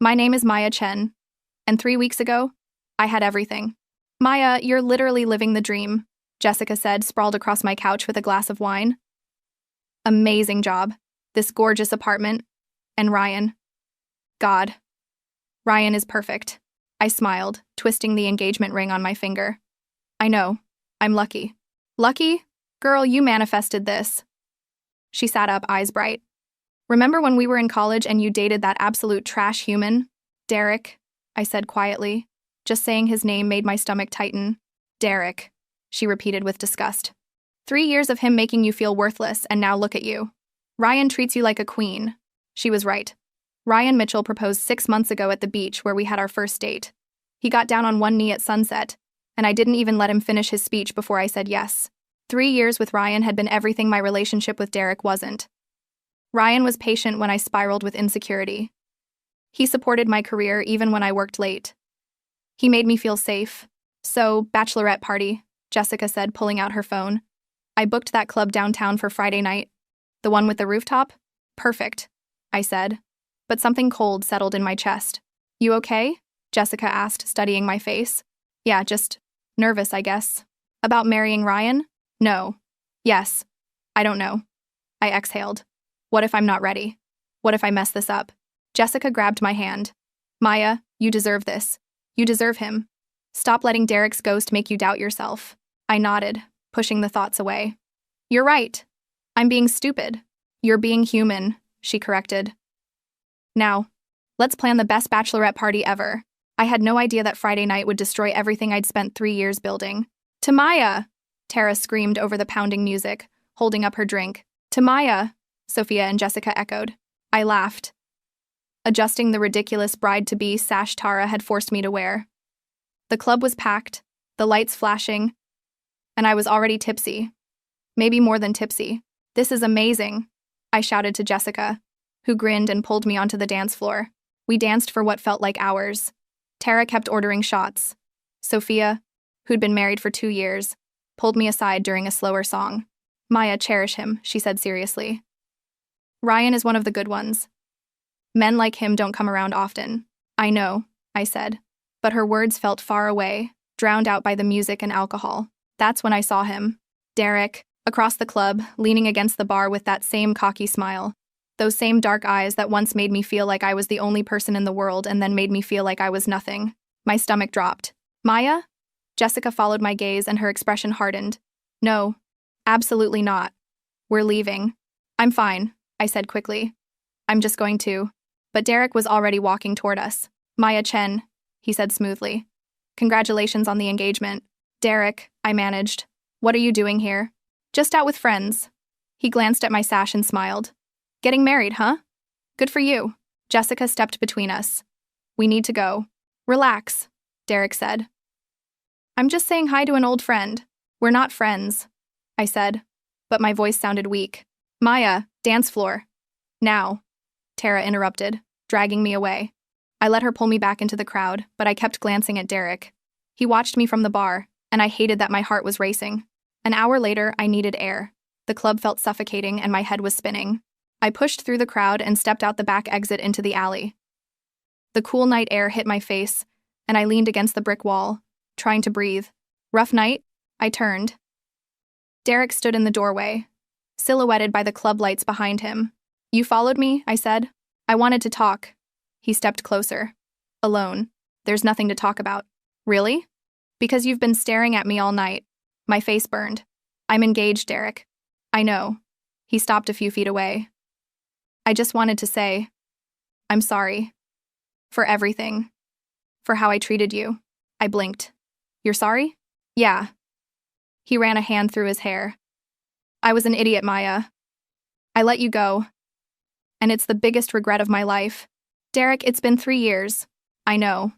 My name is Maya Chen, and 3 weeks ago, I had everything. Maya, you're literally living the dream, Jessica said, sprawled across my couch with a glass of wine. Amazing job. This gorgeous apartment. And Ryan. God. Ryan is perfect. I smiled, twisting the engagement ring on my finger. I know. I'm lucky. Lucky? Girl, you manifested this. She sat up, eyes bright. Remember when we were in college and you dated that absolute trash human? Derek, I said quietly. Just saying his name made my stomach tighten. Derek, she repeated with disgust. 3 years of him making you feel worthless, and now look at you. Ryan treats you like a queen. She was right. Ryan Mitchell proposed 6 months ago at the beach where we had our first date. He got down on one knee at sunset, and I didn't even let him finish his speech before I said yes. 3 years with Ryan had been everything my relationship with Derek wasn't. Ryan was patient when I spiraled with insecurity. He supported my career even when I worked late. He made me feel safe. So, bachelorette party, Jessica said, pulling out her phone. I booked that club downtown for Friday night. The one with the rooftop? Perfect, I said. But something cold settled in my chest. You okay? Jessica asked, studying my face. Yeah, just nervous, I guess. About marrying Ryan? No. Yes. I don't know. I exhaled. What if I'm not ready? What if I mess this up? Jessica grabbed my hand. Maya, you deserve this. You deserve him. Stop letting Derek's ghost make you doubt yourself. I nodded, pushing the thoughts away. You're right. I'm being stupid. You're being human, she corrected. Now, let's plan the best bachelorette party ever. I had no idea that Friday night would destroy everything I'd spent 3 years building. To Maya! Tara screamed over the pounding music, holding up her drink. To Maya! Sophia and Jessica echoed. I laughed. Adjusting the ridiculous bride-to-be sash Tara had forced me to wear. The club was packed, the lights flashing, and I was already tipsy. Maybe more than tipsy. This is amazing, I shouted to Jessica, who grinned and pulled me onto the dance floor. We danced for what felt like hours. Tara kept ordering shots. Sophia, who'd been married for 2 years, pulled me aside during a slower song. Maya, cherish him, she said seriously. Ryan is one of the good ones. Men like him don't come around often. I know, I said. But her words felt far away, drowned out by the music and alcohol. That's when I saw him. Derek, across the club, leaning against the bar with that same cocky smile. Those same dark eyes that once made me feel like I was the only person in the world and then made me feel like I was nothing. My stomach dropped. Maya? Jessica followed my gaze and her expression hardened. No, absolutely not. We're leaving. I'm fine, I said quickly. I'm just going to. But Derek was already walking toward us. Maya Chen, he said smoothly. Congratulations on the engagement. Derek, I managed. What are you doing here? Just out with friends. He glanced at my sash and smiled. Getting married, huh? Good for you. Jessica stepped between us. We need to go. Relax, Derek said. I'm just saying hi to an old friend. We're not friends, I said, but my voice sounded weak. Maya, dance floor. Now, Tara interrupted, dragging me away. I let her pull me back into the crowd, but I kept glancing at Derek. He watched me from the bar, and I hated that my heart was racing. An hour later, I needed air. The club felt suffocating and my head was spinning. I pushed through the crowd and stepped out the back exit into the alley. The cool night air hit my face, and I leaned against the brick wall, trying to breathe. Rough night? I turned. Derek stood in the doorway, silhouetted by the club lights behind him. You followed me, I said. I wanted to talk. He stepped closer. Alone. There's nothing to talk about. Really? Because you've been staring at me all night. My face burned. I'm engaged, Derek. I know. He stopped a few feet away. I just wanted to say, I'm sorry. For everything. For how I treated you. I blinked. You're sorry? Yeah. He ran a hand through his hair. I was an idiot, Maya. I let you go. And it's the biggest regret of my life. Derek, it's been 3 years. I know.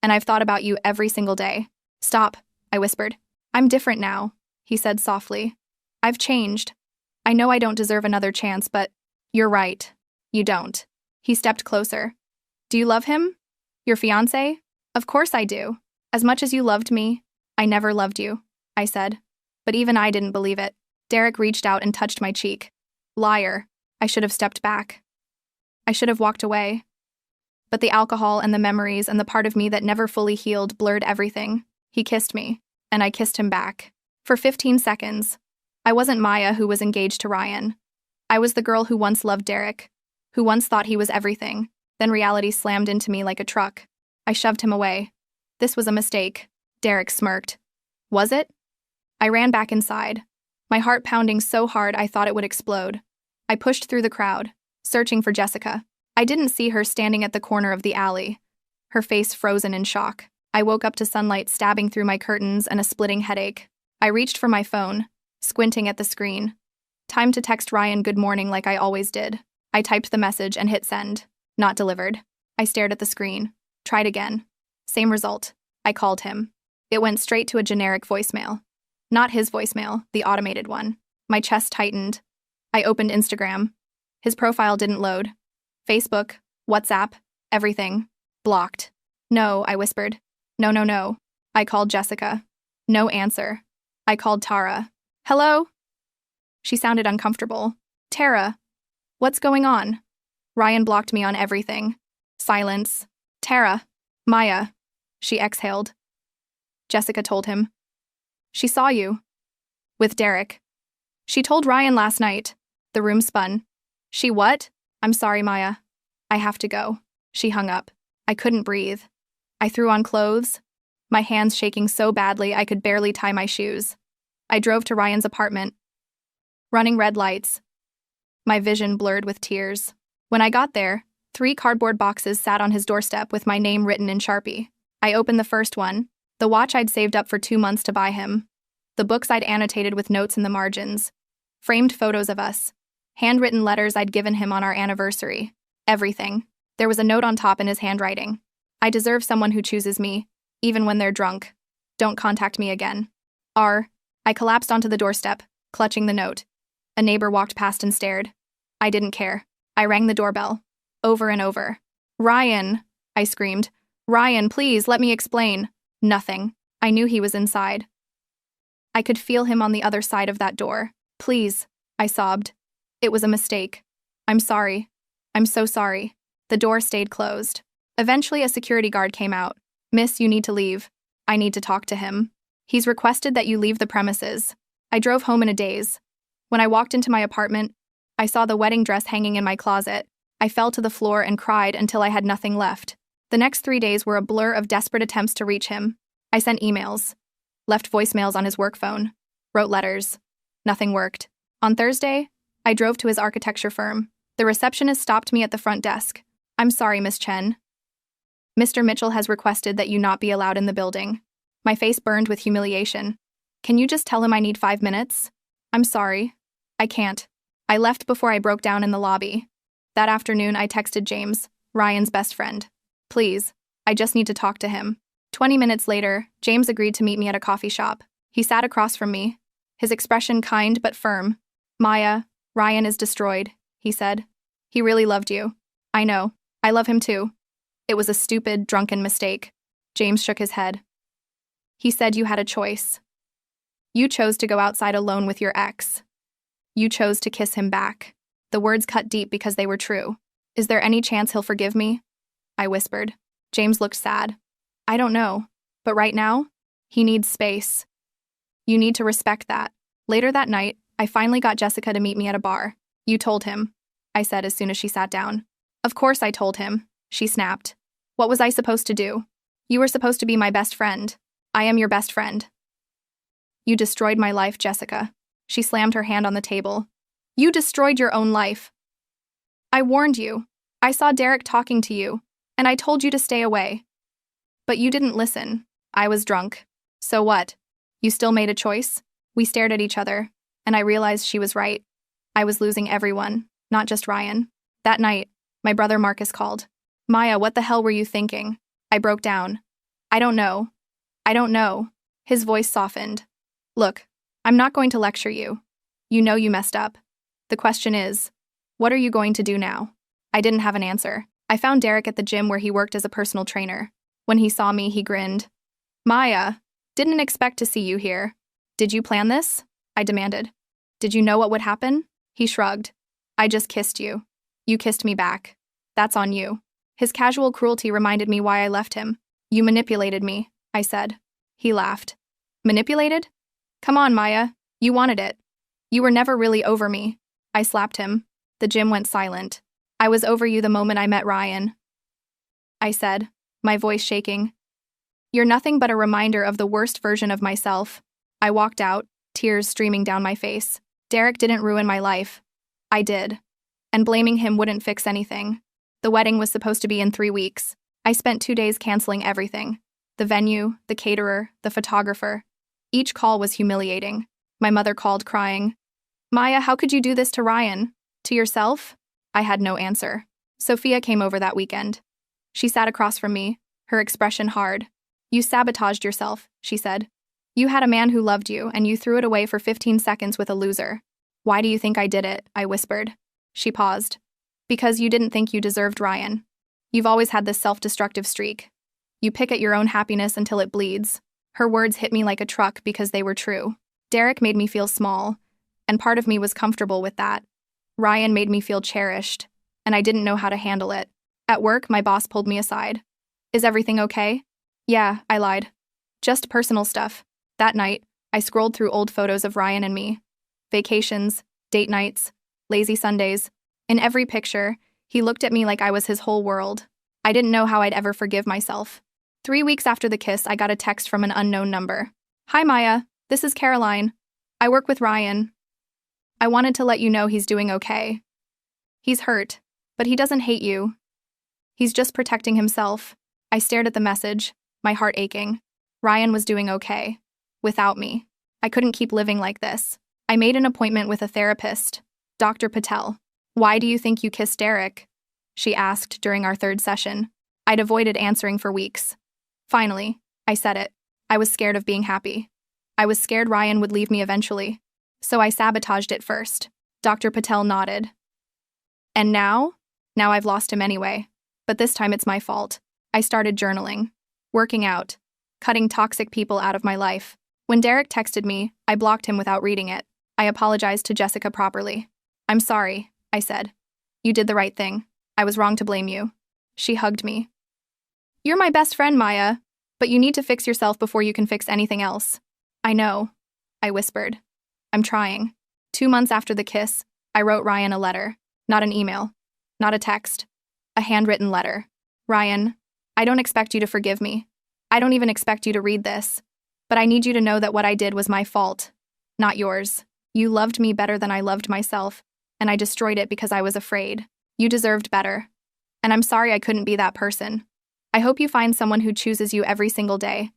And I've thought about you every single day. Stop, I whispered. I'm different now, he said softly. I've changed. I know I don't deserve another chance, but you're right. You don't. He stepped closer. Do you love him? Your fiancé? Of course I do. As much as you loved me, I never loved you, I said. But even I didn't believe it. Derek reached out and touched my cheek. Liar. I should have stepped back. I should have walked away. But the alcohol and the memories and the part of me that never fully healed blurred everything. He kissed me, and I kissed him back. For 15 seconds. I wasn't Maya who was engaged to Ryan. I was the girl who once loved Derek, who once thought he was everything. Then reality slammed into me like a truck. I shoved him away. This was a mistake. Derek smirked. Was it? I ran back inside, my heart pounding so hard I thought it would explode. I pushed through the crowd, searching for Jessica. I didn't see her standing at the corner of the alley, her face frozen in shock. I woke up to sunlight stabbing through my curtains and a splitting headache. I reached for my phone, squinting at the screen. Time to text Ryan good morning like I always did. I typed the message and hit send. Not delivered. I stared at the screen. Tried again. Same result. I called him. It went straight to a generic voicemail. Not his voicemail, the automated one. My chest tightened. I opened Instagram. His profile didn't load. Facebook, WhatsApp, everything. Blocked. No, I whispered. No. I called Jessica. No answer. I called Tara. Hello? She sounded uncomfortable. Tara. What's going on? Ryan blocked me on everything. Silence. Tara. Maya. She exhaled. Jessica told him. She saw you. With Derek. She told Ryan last night. The room spun. She what? I'm sorry, Maya. I have to go. She hung up. I couldn't breathe. I threw on clothes, my hands shaking so badly I could barely tie my shoes. I drove to Ryan's apartment. Running red lights. My vision blurred with tears. When I got there, 3 cardboard boxes sat on his doorstep with my name written in Sharpie. I opened the first one, the watch I'd saved up for 2 months to buy him, the books I'd annotated with notes in the margins, framed photos of us, handwritten letters I'd given him on our anniversary, everything. There was a note on top in his handwriting. I deserve someone who chooses me, even when they're drunk. Don't contact me again. I collapsed onto the doorstep, clutching the note. A neighbor walked past and stared. I didn't care. I rang the doorbell. Over and over. Ryan, I screamed. Ryan, please, let me explain. Nothing. I knew he was inside. I could feel him on the other side of that door. Please, I sobbed. It was a mistake. I'm sorry. I'm so sorry. The door stayed closed. Eventually, a security guard came out. Miss, you need to leave. I need to talk to him. He's requested that you leave the premises. I drove home in a daze. When I walked into my apartment, I saw the wedding dress hanging in my closet. I fell to the floor and cried until I had nothing left. The next 3 days were a blur of desperate attempts to reach him. I sent emails, left voicemails on his work phone, wrote letters. Nothing worked. On Thursday, I drove to his architecture firm. The receptionist stopped me at the front desk. I'm sorry, Miss Chen. Mr. Mitchell has requested that you not be allowed in the building. My face burned with humiliation. Can you just tell him I need 5 minutes? I'm sorry. I can't. I left before I broke down in the lobby. That afternoon, I texted James, Ryan's best friend. Please, I just need to talk to him. 20 minutes later, James agreed to meet me at a coffee shop. He sat across from me, his expression kind but firm. Maya, Ryan is destroyed, he said. He really loved you. I know. I love him too. It was a stupid, drunken mistake. James shook his head. He said you had a choice. You chose to go outside alone with your ex. You chose to kiss him back. The words cut deep because they were true. Is there any chance he'll forgive me? I whispered. James looked sad. I don't know. But right now, he needs space. You need to respect that. Later that night, I finally got Jessica to meet me at a bar. You told him, I said as soon as she sat down. Of course I told him, she snapped. What was I supposed to do? You were supposed to be my best friend. I am your best friend. You destroyed my life, Jessica. She slammed her hand on the table. You destroyed your own life. I warned you. I saw Derek talking to you, and I told you to stay away. But you didn't listen. I was drunk. So what? You still made a choice? We stared at each other, and I realized she was right. I was losing everyone, not just Ryan. That night, my brother Marcus called. Maya, what the hell were you thinking? I broke down. I don't know. I don't know. His voice softened. Look, I'm not going to lecture you. You know you messed up. The question is, what are you going to do now? I didn't have an answer. I found Derek at the gym where he worked as a personal trainer. When he saw me, he grinned. Maya, didn't expect to see you here. Did you plan this? I demanded. Did you know what would happen? He shrugged. I just kissed you. You kissed me back. That's on you. His casual cruelty reminded me why I left him. You manipulated me, I said. He laughed. Manipulated? Come on, Maya. You wanted it. You were never really over me. I slapped him. The gym went silent. I was over you the moment I met Ryan, I said, my voice shaking. You're nothing but a reminder of the worst version of myself. I walked out, tears streaming down my face. Derek didn't ruin my life. I did. And blaming him wouldn't fix anything. The wedding was supposed to be in 3 weeks. I spent 2 days canceling everything. The venue, the caterer, the photographer. Each call was humiliating. My mother called crying. Maya, how could you do this to Ryan? To yourself? I had no answer. Sophia came over that weekend. She sat across from me, her expression hard. You sabotaged yourself, she said. You had a man who loved you, and you threw it away for 15 seconds with a loser. Why do you think I did it? I whispered. She paused. Because you didn't think you deserved Ryan. You've always had this self-destructive streak. You pick at your own happiness until it bleeds. Her words hit me like a truck because they were true. Derek made me feel small, and part of me was comfortable with that. Ryan made me feel cherished, and I didn't know how to handle it. At work, my boss pulled me aside. Is everything okay? Yeah, I lied. Just personal stuff. That night, I scrolled through old photos of Ryan and me. Vacations, date nights, lazy Sundays. In every picture, he looked at me like I was his whole world. I didn't know how I'd ever forgive myself. 3 weeks after the kiss, I got a text from an unknown number. Hi, Maya. This is Caroline. I work with Ryan. I wanted to let you know he's doing okay. He's hurt, but he doesn't hate you. He's just protecting himself. I stared at the message, my heart aching. Ryan was doing okay. Without me. I couldn't keep living like this. I made an appointment with a therapist, Dr. Patel. Why do you think you kissed Derek? She asked during our 3rd session. I'd avoided answering for weeks. Finally, I said it. I was scared of being happy. I was scared Ryan would leave me eventually. So I sabotaged it first. Dr. Patel nodded. And now? Now I've lost him anyway. But this time it's my fault. I started journaling, working out, cutting toxic people out of my life. When Derek texted me, I blocked him without reading it. I apologized to Jessica properly. I'm sorry, I said. You did the right thing. I was wrong to blame you. She hugged me. You're my best friend, Maya, but you need to fix yourself before you can fix anything else. I know, I whispered. I'm trying. 2 months after the kiss, I wrote Ryan a letter. Not an email. Not a text. A handwritten letter. Ryan, I don't expect you to forgive me. I don't even expect you to read this. But I need you to know that what I did was my fault, not yours. You loved me better than I loved myself, and I destroyed it because I was afraid. You deserved better. And I'm sorry I couldn't be that person. I hope you find someone who chooses you every single day,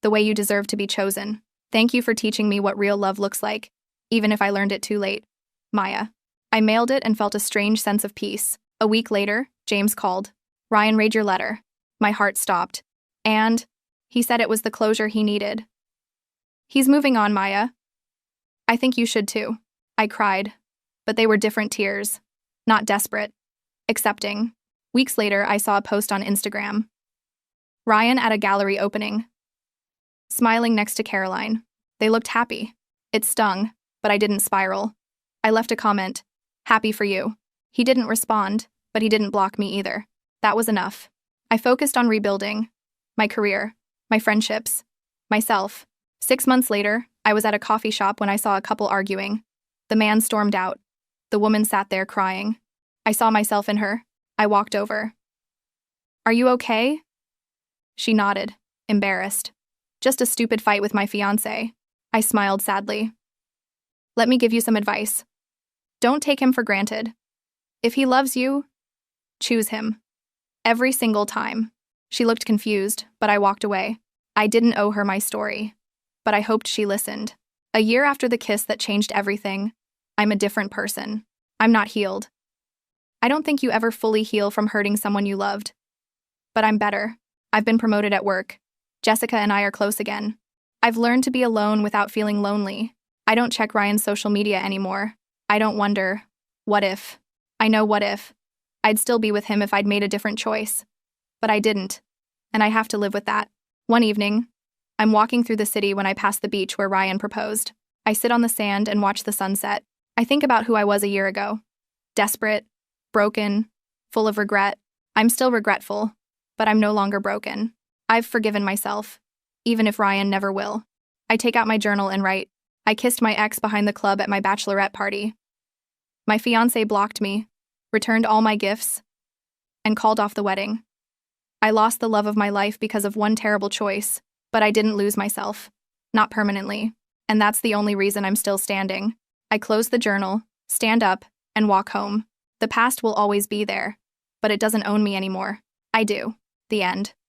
the way you deserve to be chosen. Thank you for teaching me what real love looks like, even if I learned it too late. Maya. I mailed it and felt a strange sense of peace. A week later, James called. Ryan, read your letter. My heart stopped. And he said it was the closure he needed. He's moving on, Maya. I think you should too. I cried, but they were different tears. Not desperate. Accepting. Weeks later, I saw a post on Instagram. Ryan at a gallery opening. Smiling next to Caroline. They looked happy. It stung, but I didn't spiral. I left a comment. Happy for you. He didn't respond, but he didn't block me either. That was enough. I focused on rebuilding. My career. My friendships. Myself. 6 months later, I was at a coffee shop when I saw a couple arguing. The man stormed out. The woman sat there crying. I saw myself in her. I walked over. Are you okay? She nodded, embarrassed. Just a stupid fight with my fiancé. I smiled sadly. Let me give you some advice. Don't take him for granted. If he loves you, choose him. Every single time. She looked confused, but I walked away. I didn't owe her my story, but I hoped she listened. A year after the kiss that changed everything, I'm a different person. I'm not healed. I don't think you ever fully heal from hurting someone you loved. But I'm better. I've been promoted at work. Jessica and I are close again. I've learned to be alone without feeling lonely. I don't check Ryan's social media anymore. I don't wonder, what if? I know what if. I'd still be with him if I'd made a different choice. But I didn't. And I have to live with that. One evening, I'm walking through the city when I pass the beach where Ryan proposed. I sit on the sand and watch the sunset. I think about who I was a year ago. Desperate, broken, full of regret. I'm still regretful, but I'm no longer broken. I've forgiven myself, even if Ryan never will. I take out my journal and write, I kissed my ex behind the club at my bachelorette party. My fiancé blocked me, returned all my gifts, and called off the wedding. I lost the love of my life because of one terrible choice, but I didn't lose myself. Not permanently. And that's the only reason I'm still standing. I close the journal, stand up, and walk home. The past will always be there, but it doesn't own me anymore. I do. The end.